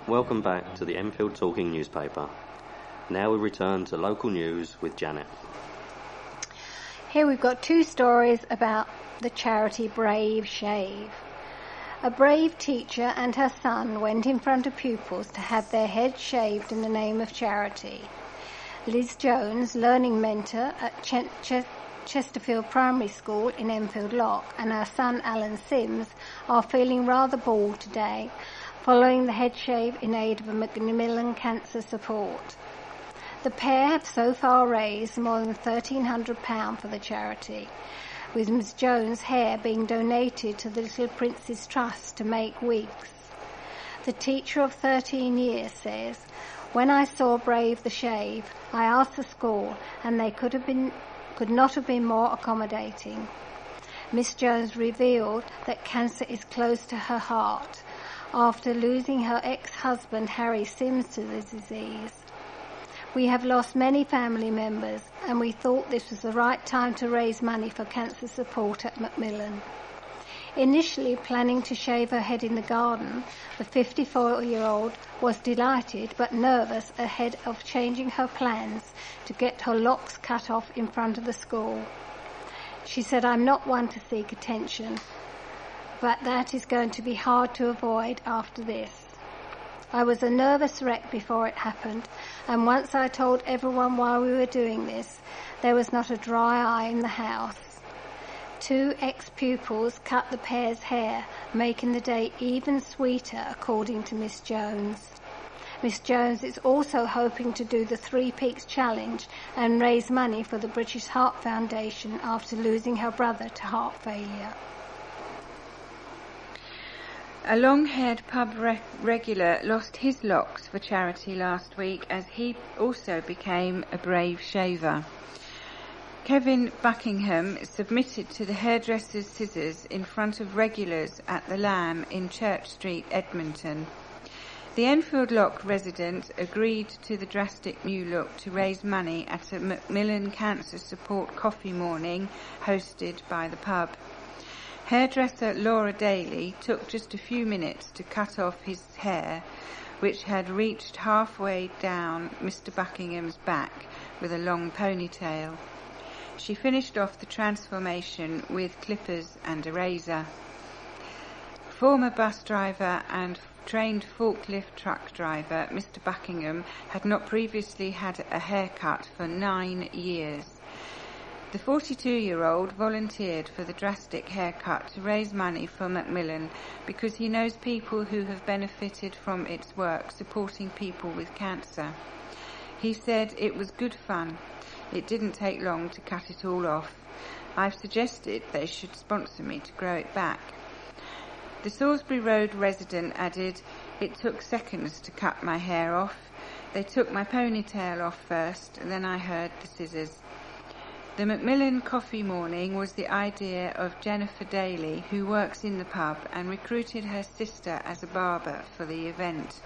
Welcome back to the Enfield Talking newspaper. Now we return to local news with Janet. Here we've got two stories about the charity Brave Shave. A brave teacher and her son went in front of pupils to have their heads shaved in the name of charity. Liz Jones, learning mentor at Chesterfield Primary School in Enfield Lock, and her son Alan Sims are feeling rather bored today following the head shave in aid of a Macmillan cancer support. The pair have so far raised more than £1,300 for the charity, with Ms Jones' hair being donated to the Little Prince's Trust to make wigs. The teacher of 13 years says, "When I saw Brave the Shave, I asked the school and they could not have been more accommodating." Miss Jones revealed that cancer is close to her heart after losing her ex-husband Harry Sims to the disease. "We have lost many family members and we thought this was the right time to raise money for cancer support at Macmillan." Initially planning to shave her head in the garden, the 54-year-old was delighted but nervous ahead of changing her plans to get her locks cut off in front of the school. She said, "I'm not one to seek attention, but that is going to be hard to avoid after this. I was a nervous wreck before it happened, and once I told everyone while we were doing this, there was not a dry eye in the house." Two ex-pupils cut the pair's hair, making the day even sweeter, according to Miss Jones. Miss Jones is also hoping to do the Three Peaks Challenge and raise money for the British Heart Foundation after losing her brother to heart failure. A long-haired pub regular lost his locks for charity last week as he also became a brave shaver. Kevin Buckingham submitted to the hairdresser's scissors in front of regulars at the Lamb in Church Street, Edmonton. The Enfield Lock resident agreed to the drastic new look to raise money at a Macmillan Cancer Support coffee morning hosted by the pub. Hairdresser Laura Daly took just a few minutes to cut off his hair, which had reached halfway down Mr. Buckingham's back with a long ponytail. She finished off the transformation with clippers and a razor. Former bus driver and trained forklift truck driver Mr. Buckingham had not previously had a haircut for 9 years. The 42-year-old volunteered for the drastic haircut to raise money for Macmillan because he knows people who have benefited from its work supporting people with cancer. He said it was good fun. It didn't take long to cut it all off. I've suggested they should sponsor me to grow it back. The Salisbury Road resident added, "It took seconds to cut my hair off. They took my ponytail off first, and then I heard the scissors." The Macmillan Coffee Morning was the idea of Jennifer Daly, who works in the pub, and recruited her sister as a barber for the event.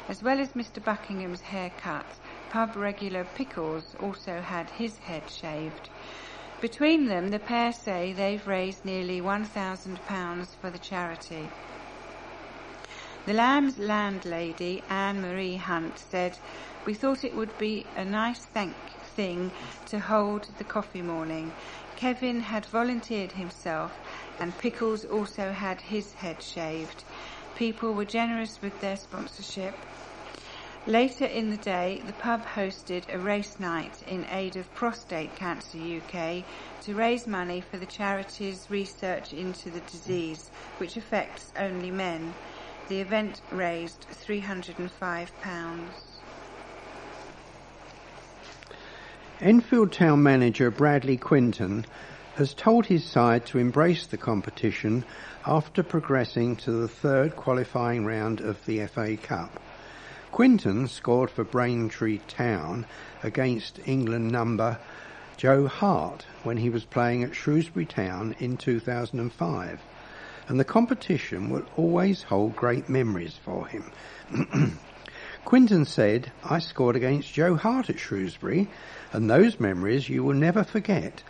As well as Mr. Buckingham's haircut, pub regular Pickles also had his head shaved. Between them, the pair say they've raised nearly £1,000 for the charity. The Lamb's landlady, Anne-Marie Hunt, said, "We thought it would be a nice thing to hold the coffee morning. Kevin had volunteered himself and Pickles also had his head shaved. People were generous with their sponsorship." Later in the day, the pub hosted a race night in aid of Prostate Cancer UK to raise money for the charity's research into the disease, which affects only men. The event raised £305. Enfield Town Manager Bradley Quinton has told his side to embrace the competition after progressing to the third qualifying round of the FA Cup. Quinton scored for Braintree Town against England number Joe Hart when he was playing at Shrewsbury Town in 2005, and the competition will always hold great memories for him. Quinton said, "I scored against Joe Hart at Shrewsbury, and those memories you will never forget.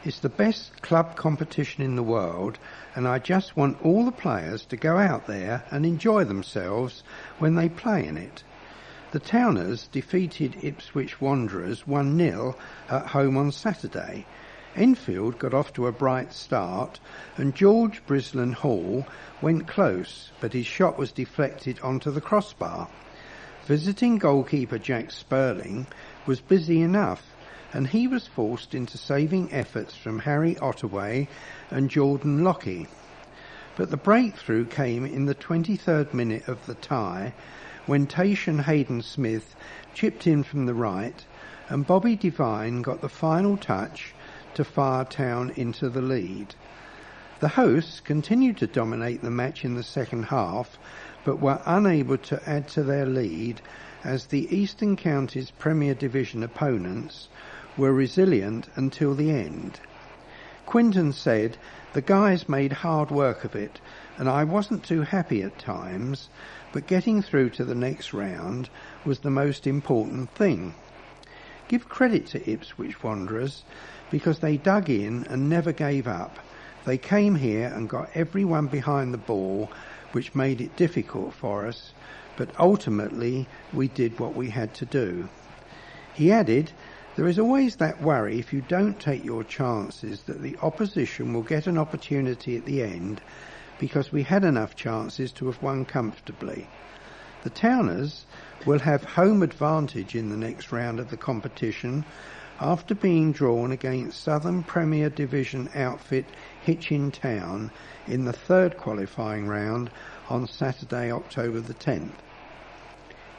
It's the best club competition in the world, and I just want all the players to go out there and enjoy themselves when they play in it. The Towners defeated Ipswich Wanderers 1-0 at home on Saturday. Enfield got off to a bright start, and George Brislan Hall went close, but his shot was deflected onto the crossbar. Visiting goalkeeper Jack Sperling was busy enough, and he was forced into saving efforts from Harry Ottaway and Jordan Lockie. But the breakthrough came in the 23rd minute of the tie, when Tayshan Hayden-Smith chipped in from the right, and Bobby Devine got the final touch to fire Town into the lead. The hosts continued to dominate the match in the second half, but were unable to add to their lead as the Eastern Counties Premier Division opponents were resilient until the end. Quinton said, "The guys made hard work of it, and I wasn't too happy at times, but getting through to the next round was the most important thing." Give credit to Ipswich Wanderers, because they dug in and never gave up. They came here and got everyone behind the ball, which made it difficult for us, but ultimately we did what we had to do. He added, "There is always that worry if you don't take your chances that the opposition will get an opportunity at the end, because we had enough chances to have won comfortably. The Towners will have home advantage in the next round of the competition after being drawn against Southern Premier Division outfit Hitchin Town in the third qualifying round on Saturday, October the 10th.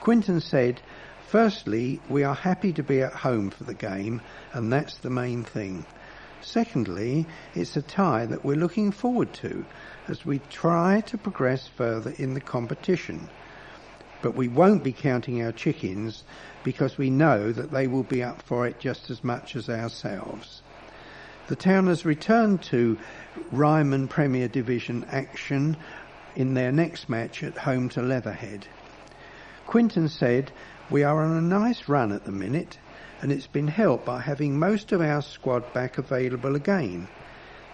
Quinton said, "Firstly, we are happy to be at home for the game, and that's the main thing. Secondly, it's a tie that we're looking forward to as we try to progress further in the competition. But we won't be counting our chickens because we know that they will be up for it just as much as ourselves." The Towners returned to Ryman Premier Division action in their next match at home to Leatherhead. Quinton said, "We are on a nice run at the minute, and it's been helped by having most of our squad back available again.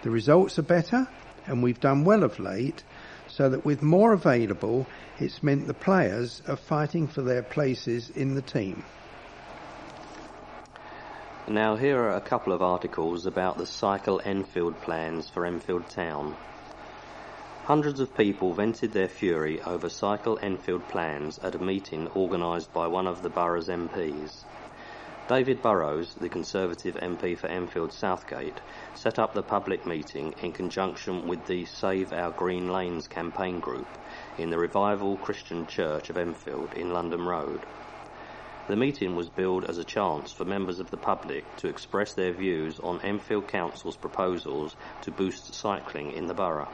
The results are better, and we've done well of late, so that with more available, it's meant the players are fighting for their places in the team." Now here are a couple of articles about the Cycle Enfield plans for Enfield Town. Hundreds of people vented their fury over Cycle Enfield plans at a meeting organised by one of the borough's MPs. David Burrows, the Conservative MP for Enfield Southgate, set up the public meeting in conjunction with the Save Our Green Lanes campaign group in the Revival Christian Church of Enfield in London Road. The meeting was billed as a chance for members of the public to express their views on Enfield Council's proposals to boost cycling in the borough.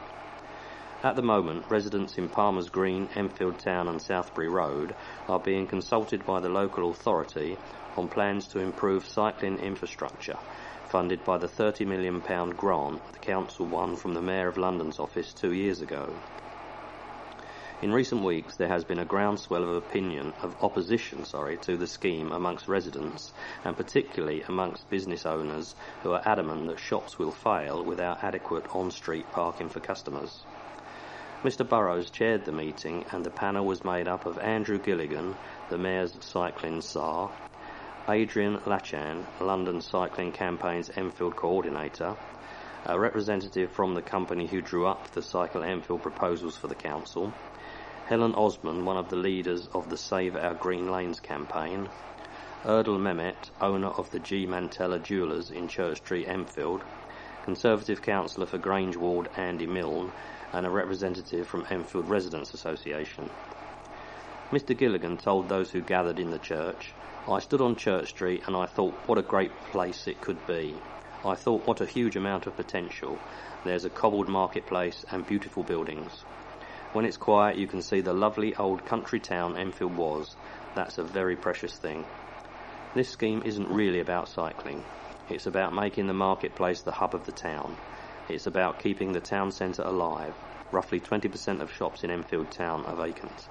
At the moment, residents in Palmer's Green, Enfield Town and Southbury Road are being consulted by the local authority on plans to improve cycling infrastructure, funded by the £30 million grant the council won from the Mayor of London's office 2 years ago. In recent weeks, there has been a groundswell of opposition to the scheme amongst residents, and particularly amongst business owners who are adamant that shops will fail without adequate on-street parking for customers. Mr Burrows chaired the meeting, and the panel was made up of Andrew Gilligan, the Mayor's cycling czar, Adrian Lachan, London Cycling Campaign's Enfield coordinator, a representative from the company who drew up the Cycle Enfield proposals for the council, Helen Osman, one of the leaders of the Save Our Green Lanes campaign, Erdal Mehmet, owner of the G. Mantella Jewellers in Church Street, Enfield, Conservative councillor for Grange Ward Andy Milne, and a representative from Enfield Residents Association. Mr Gilligan told those who gathered in the church, "I stood on Church Street and I thought what a great place it could be. I thought what a huge amount of potential. There's a cobbled marketplace and beautiful buildings. When it's quiet you can see the lovely old country town Enfield was. That's a very precious thing. This scheme isn't really about cycling. It's about making the marketplace the hub of the town. It's about keeping the town centre alive. Roughly 20% of shops in Enfield Town are vacant."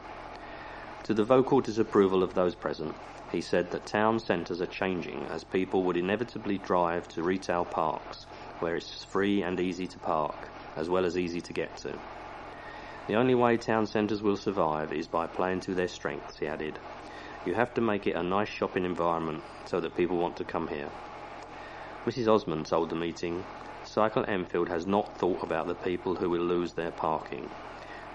To the vocal disapproval of those present, he said that town centres are changing as people would inevitably drive to retail parks, where it's free and easy to park, as well as easy to get to. The only way town centres will survive is by playing to their strengths, he added. You have to make it a nice shopping environment so that people want to come here. Mrs. Osmond told the meeting, Cycle Enfield has not thought about the people who will lose their parking.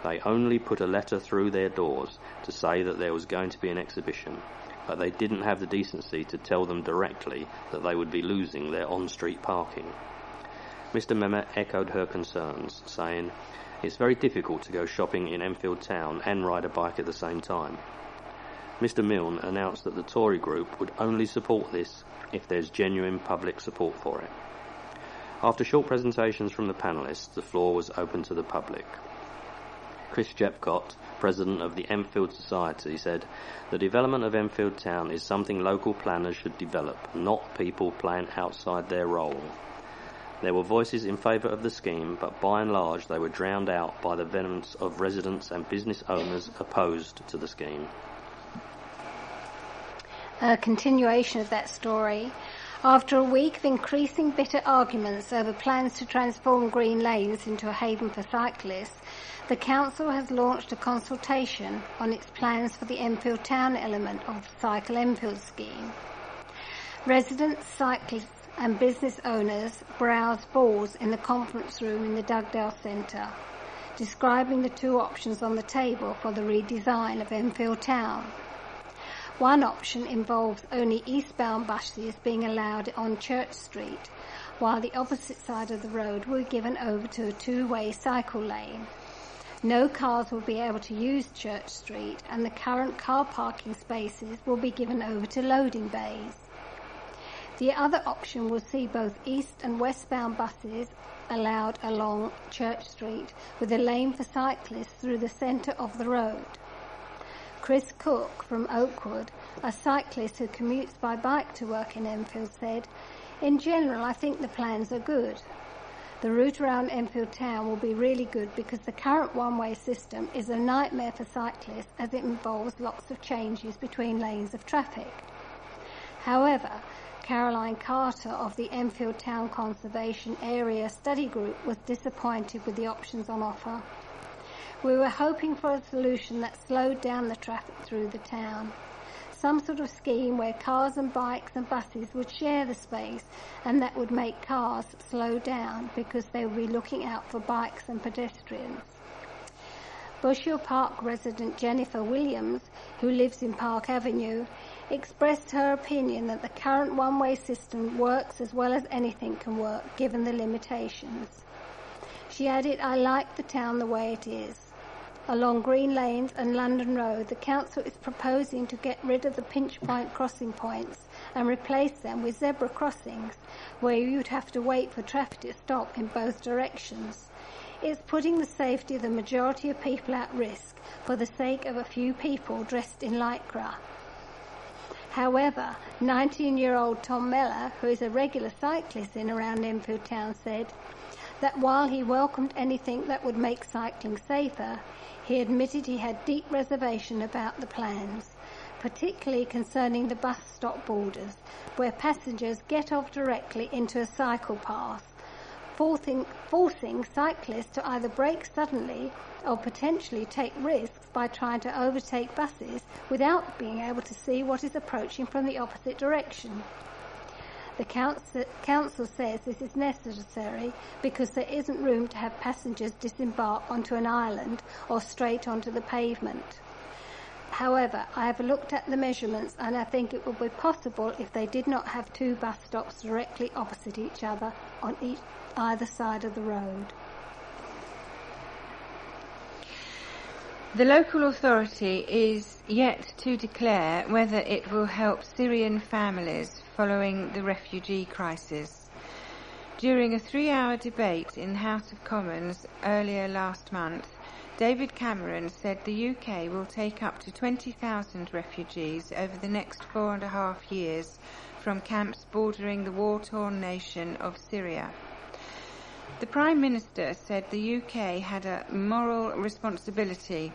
They only put a letter through their doors to say that there was going to be an exhibition, but they didn't have the decency to tell them directly that they would be losing their on-street parking. Mr. Mehmet echoed her concerns, saying, It's very difficult to go shopping in Enfield Town and ride a bike at the same time. Mr. Milne announced that the Tory group would only support this if there's genuine public support for it. After short presentations from the panellists, the floor was open to the public. Chris Jepcott, president of the Enfield Society, said, The development of Enfield Town is something local planners should develop, not people playing outside their role. There were voices in favour of the scheme, but by and large they were drowned out by the vehemence of residents and business owners opposed to the scheme. A continuation of that story. After a week of increasing bitter arguments over plans to transform green lanes into a haven for cyclists, the council has launched a consultation on its plans for the Enfield Town element of the Cycle Enfield scheme. Residents, cyclists and business owners browsed boards in the conference room in the Dugdale Centre, describing the two options on the table for the redesign of Enfield Town. One option involves only eastbound buses being allowed on Church Street, while the opposite side of the road will be given over to a two-way cycle lane. No cars will be able to use Church Street, and the current car parking spaces will be given over to loading bays. The other option will see both east and westbound buses allowed along Church Street, with a lane for cyclists through the centre of the road. Chris Cook from Oakwood, a cyclist who commutes by bike to work in Enfield, said, In general, I think the plans are good. The route around Enfield Town will be really good because the current one-way system is a nightmare for cyclists as it involves lots of changes between lanes of traffic. However, Caroline Carter of the Enfield Town Conservation Area Study Group was disappointed with the options on offer. We were hoping for a solution that slowed down the traffic through the town. Some sort of scheme where cars and bikes and buses would share the space, and that would make cars slow down because they would be looking out for bikes and pedestrians. Bushill Park resident Jennifer Williams, who lives in Park Avenue, expressed her opinion that the current one-way system works as well as anything can work given the limitations. She added, I like the town the way it is. Along Green Lanes and London Road, the council is proposing to get rid of the pinch point crossing points and replace them with zebra crossings, where you'd have to wait for traffic to stop in both directions. It's putting the safety of the majority of people at risk for the sake of a few people dressed in lycra. However, 19-year-old Tom Meller, who is a regular cyclist in around Enfield Town, said that while he welcomed anything that would make cycling safer, he admitted he had deep reservation about the plans, particularly concerning the bus stop borders, where passengers get off directly into a cycle path, forcing cyclists to either brake suddenly or potentially take risks by trying to overtake buses without being able to see what is approaching from the opposite direction. The council says this is necessary because there isn't room to have passengers disembark onto an island or straight onto the pavement. However, I have looked at the measurements and I think it would be possible if they did not have two bus stops directly opposite each other on either side of the road. The local authority is yet to declare whether it will help Syrian families following the refugee crisis. During a 3-hour debate in the House of Commons earlier last month, David Cameron said the UK will take up to 20,000 refugees over the next 4.5 years from camps bordering the war-torn nation of Syria. The Prime Minister said the UK had a moral responsibility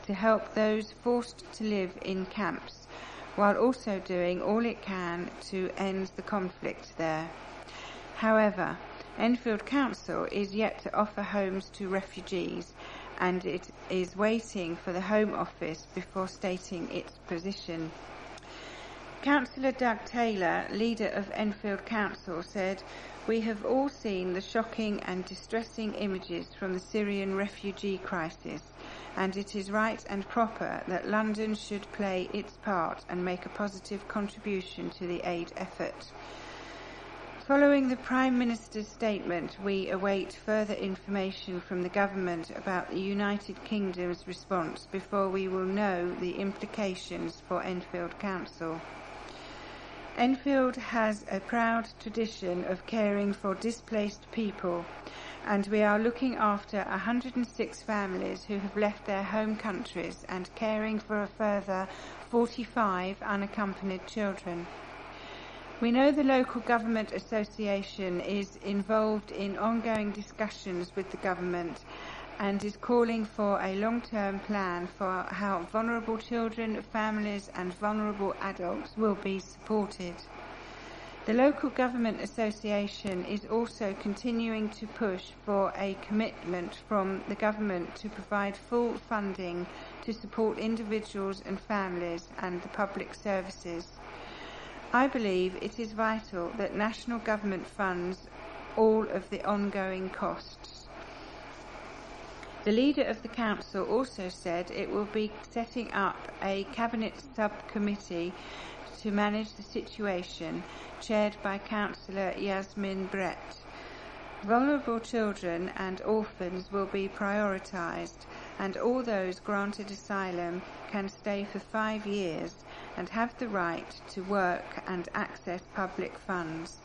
to help those forced to live in camps, while also doing all it can to end the conflict there. However, Enfield Council is yet to offer homes to refugees, and it is waiting for the Home Office before stating its position. Councillor Doug Taylor, leader of Enfield Council, said, "We have all seen the shocking and distressing images from the Syrian refugee crisis, and it is right and proper that London should play its part and make a positive contribution to the aid effort. Following the Prime Minister's statement, we await further information from the government about the United Kingdom's response before we will know the implications for Enfield Council." Enfield has a proud tradition of caring for displaced people, and we are looking after 106 families who have left their home countries and caring for a further 45 unaccompanied children. We know the local government association is involved in ongoing discussions with the government and is calling for a long-term plan for how vulnerable children, families and vulnerable adults will be supported. The local government association is also continuing to push for a commitment from the government to provide full funding to support individuals and families and the public services. I believe it is vital that national government funds all of the ongoing costs. The leader of the council also said it will be setting up a cabinet subcommittee to manage the situation, chaired by Councillor Yasmin Brett. Vulnerable children and orphans will be prioritised, and all those granted asylum can stay for 5 years and have the right to work and access public funds.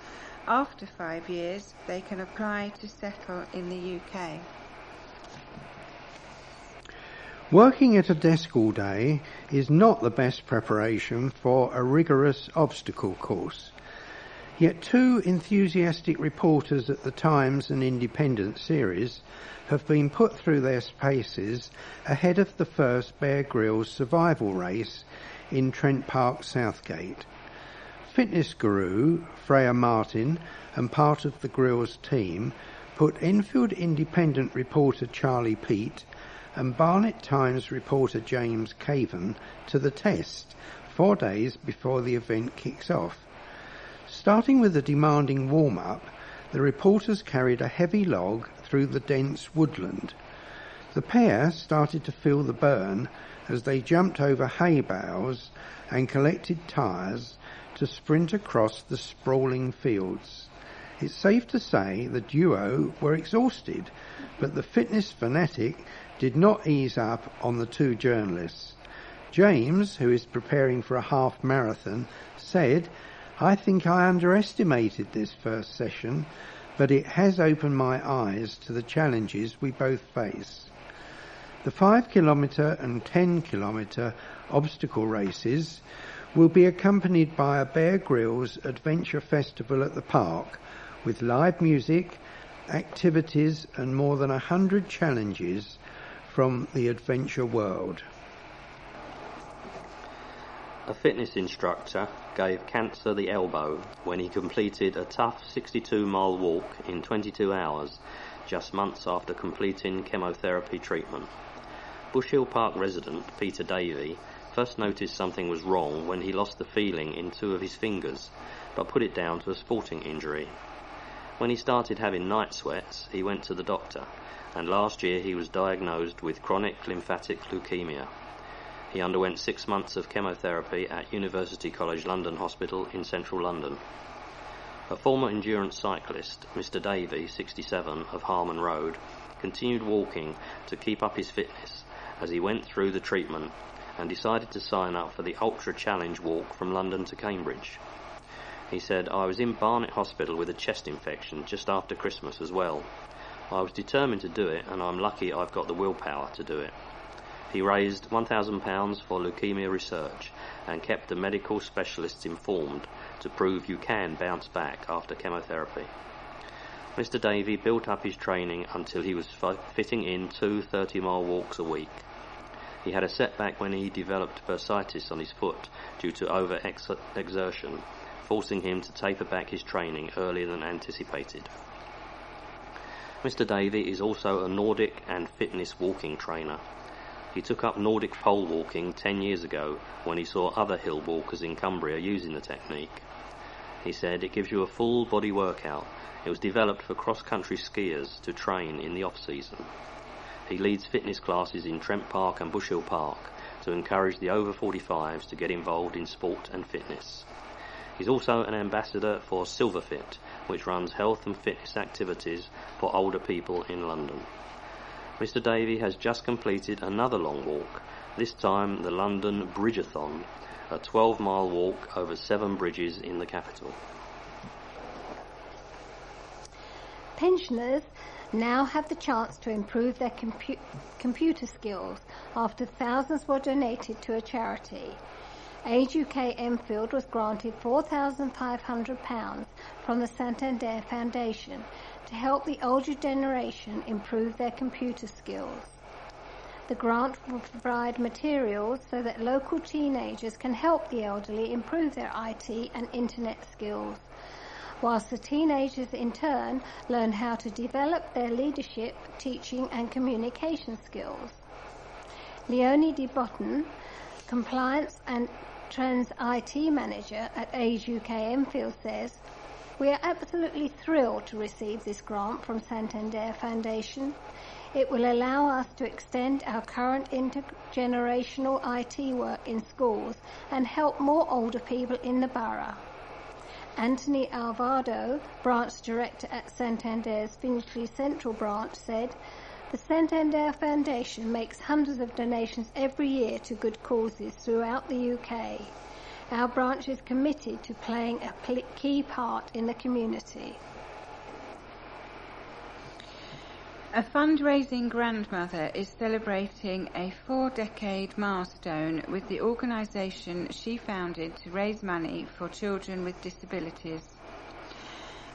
After 5 years, they can apply to settle in the UK. Working at a desk all day is not the best preparation for a rigorous obstacle course. Yet 2 enthusiastic reporters at the Times and Independent series have been put through their paces ahead of the first Bear Grylls survival race in Trent Park, Southgate. Fitness guru Freya Martin and part of the Grylls team put Enfield Independent reporter Charlie Peat and Barnet Times reporter James Caven to the test 4 days before the event kicks off. Starting with a demanding warm-up, the reporters carried a heavy log through the dense woodland. The pair started to feel the burn as they jumped over hay boughs and collected tyres to sprint across the sprawling fields. It's safe to say the duo were exhausted, but the fitness fanatic did not ease up on the 2 journalists. James, who is preparing for a half marathon, said, "I think I underestimated this first session, but it has opened my eyes to the challenges we both face." The 5-kilometre and 10-kilometre obstacle races will be accompanied by a Bear Grylls Adventure Festival at the park, with live music, activities and more than 100 challenges from the adventure world. A fitness instructor gave cancer the elbow when he completed a tough 62-mile walk in 22 hours, just months after completing chemotherapy treatment. Bush Hill Park resident Peter Davey first noticed something was wrong when he lost the feeling in 2 of his fingers, but put it down to a sporting injury. When he started having night sweats, he went to the doctor, and last year he was diagnosed with chronic lymphatic leukemia. He underwent 6 months of chemotherapy at University College London Hospital in central London. A former endurance cyclist, Mr Davey, 67, of Harman Road, continued walking to keep up his fitness as he went through the treatment and decided to sign up for the Ultra Challenge walk from London to Cambridge. He said, "I was in Barnet Hospital with a chest infection just after Christmas as well. I was determined to do it, and I'm lucky I've got the willpower to do it." He raised £1,000 for leukemia research and kept the medical specialists informed to prove you can bounce back after chemotherapy. Mr Davey built up his training until he was fitting in 2 30-mile walks a week. He had a setback when he developed bursitis on his foot due to over-exertion, forcing him to taper back his training earlier than anticipated. Mr. Davey is also a Nordic and fitness walking trainer. He took up Nordic pole walking 10 years ago when he saw other hill walkers in Cumbria using the technique. He said it gives you a full body workout. It was developed for cross-country skiers to train in the off-season. He leads fitness classes in Trent Park and Bush Hill Park to encourage the over 45s to get involved in sport and fitness. He's also an ambassador for Silverfit, which runs health and fitness activities for older people in London. Mr. Davey has just completed another long walk, this time the London Bridgeathon, a 12-mile walk over 7 bridges in the capital. Pensioners now have the chance to improve their computer skills after thousands were donated to a charity. Age UK Enfield was granted £4,500 from the Santander Foundation to help the older generation improve their computer skills. The grant will provide materials so that local teenagers can help the elderly improve their IT and internet skills, whilst the teenagers in turn learn how to develop their leadership, teaching and communication skills. Leonie de Botton, Compliance and Trans IT Manager at Age UK Enfield, says, "We are absolutely thrilled to receive this grant from Santander Foundation. It will allow us to extend our current intergenerational IT work in schools and help more older people in the borough." Anthony Alvarado, branch director at Santander's Finchley Central branch, said, "The Santander Foundation makes hundreds of donations every year to good causes throughout the UK. Our branch is committed to playing a key part in the community." A fundraising grandmother is celebrating a 4-decade milestone with the organisation she founded to raise money for children with disabilities.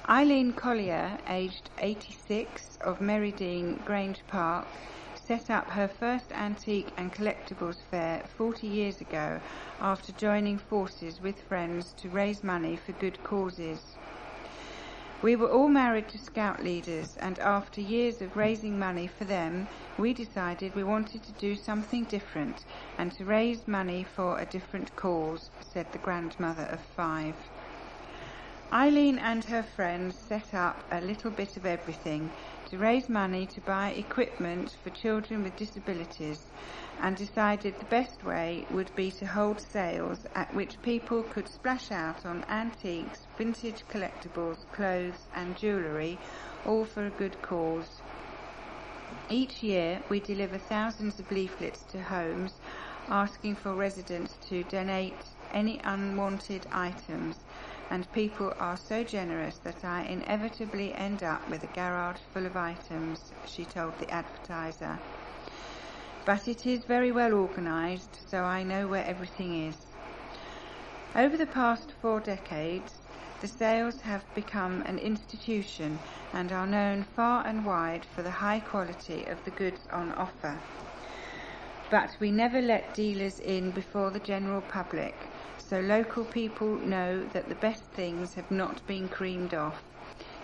Eileen Collier, aged 86, of Merrydean Grange Park, set up her first antique and collectibles fair 40 years ago after joining forces with friends to raise money for good causes. "We were all married to Scout leaders, and after years of raising money for them, we decided we wanted to do something different and to raise money for a different cause," said the grandmother of 5. Eileen and her friends set up a little bit of everything to raise money to buy equipment for children with disabilities, and decided the best way would be to hold sales at which people could splash out on antiques, vintage collectibles, clothes and jewellery, all for a good cause. Each year we deliver thousands of leaflets to homes asking for residents to donate any unwanted items, and people are so generous that I inevitably end up with a garage full of items, she told the Advertiser. "But it is very well organised, so I know where everything is." Over the past 4 decades, the sales have become an institution and are known far and wide for the high quality of the goods on offer. But we never let dealers in before the general public, so local people know that the best things have not been creamed off.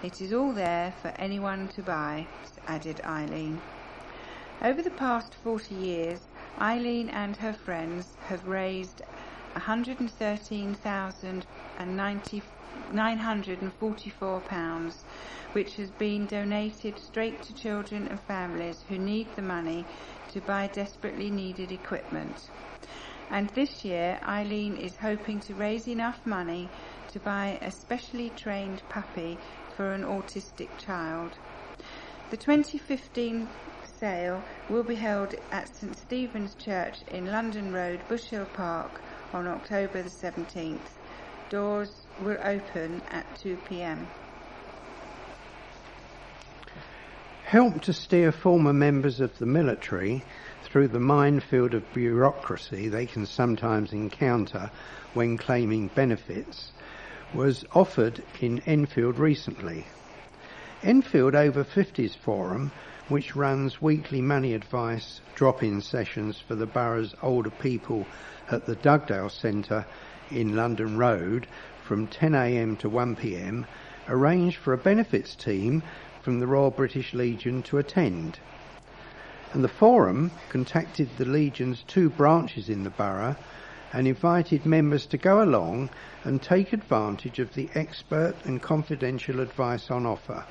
It is all there for anyone to buy, added Eileen. Over the past 40 years, Eileen and her friends have raised £113,944, which has been donated straight to children and families who need the money to buy desperately needed equipment. And this year, Eileen is hoping to raise enough money to buy a specially trained puppy for an autistic child. The 2015 sale will be held at St Stephen's Church in London Road, Bush Hill Park on October the 17th. Doors will open at 2 p.m. Help to steer former members of the military through the minefield of bureaucracy they can sometimes encounter when claiming benefits was offered in Enfield recently. Enfield Over 50s Forum, which runs weekly money advice drop-in sessions for the borough's older people at the Dugdale Centre in London Road from 10 a.m. to 1 p.m, arranged for a benefits team from the Royal British Legion to attend. And the Forum contacted the Legion's 2 branches in the borough and invited members to go along and take advantage of the expert and confidential advice on offer.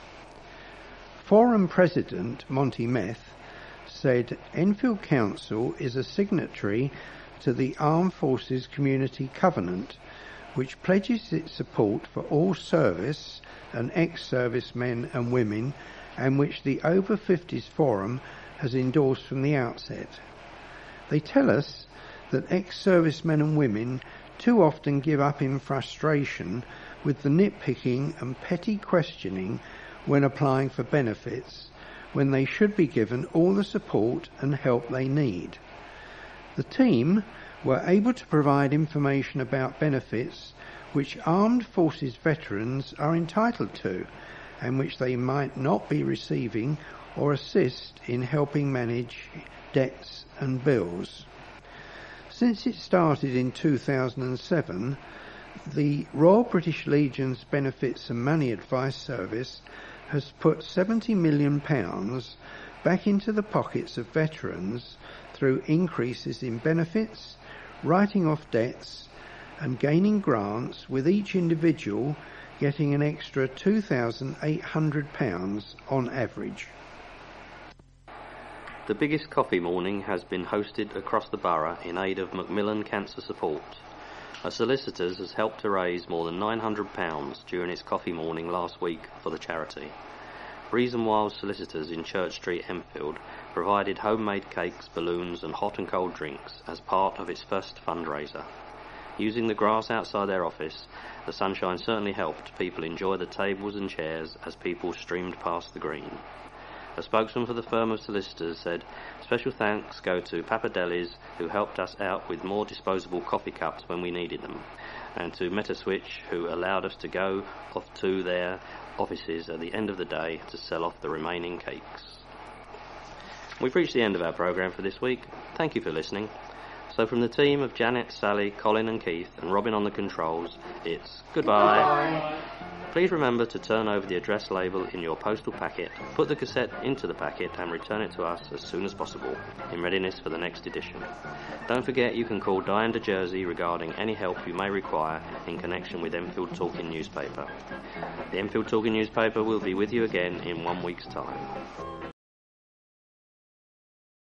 Forum President Monty Meth said Enfield Council is a signatory to the Armed Forces Community Covenant, which pledges its support for all service and ex-servicemen and women, and which the Over 50s Forum has endorsed from the outset. They tell us that ex-servicemen and women too often give up in frustration with the nitpicking and petty questioning when applying for benefits, when they should be given all the support and help they need. The team were able to provide information about benefits which armed forces veterans are entitled to and which they might not be receiving, or assist in helping manage debts and bills. Since it started in 2007, the Royal British Legion's Benefits and Money Advice Service has put £70 million back into the pockets of veterans through increases in benefits, writing off debts and gaining grants, with each individual getting an extra £2,800 on average. The biggest coffee morning has been hosted across the borough in aid of Macmillan Cancer Support. A solicitors has helped to raise more than £900 during its coffee morning last week for the charity. Breeze and Wild Solicitors in Church Street, Enfield, provided homemade cakes, balloons and hot and cold drinks as part of its first fundraiser. Using the grass outside their office, the sunshine certainly helped people enjoy the tables and chairs as people streamed past the green. A spokesman for the firm of solicitors said, "Special thanks go to Papadelli's, who helped us out with more disposable coffee cups when we needed them, and to Metaswitch, who allowed us to go off to their offices at the end of the day to sell off the remaining cakes." We've reached the end of our programme for this week. Thank you for listening. So from the team of Janet, Sally, Colin and Keith, and Robin on the controls, it's goodbye. Please remember to turn over the address label in your postal packet, put the cassette into the packet and return it to us as soon as possible, in readiness for the next edition. Don't forget you can call Diane de Jersey regarding any help you may require in connection with Enfield Talking Newspaper. The Enfield Talking Newspaper will be with you again in 1 week's time.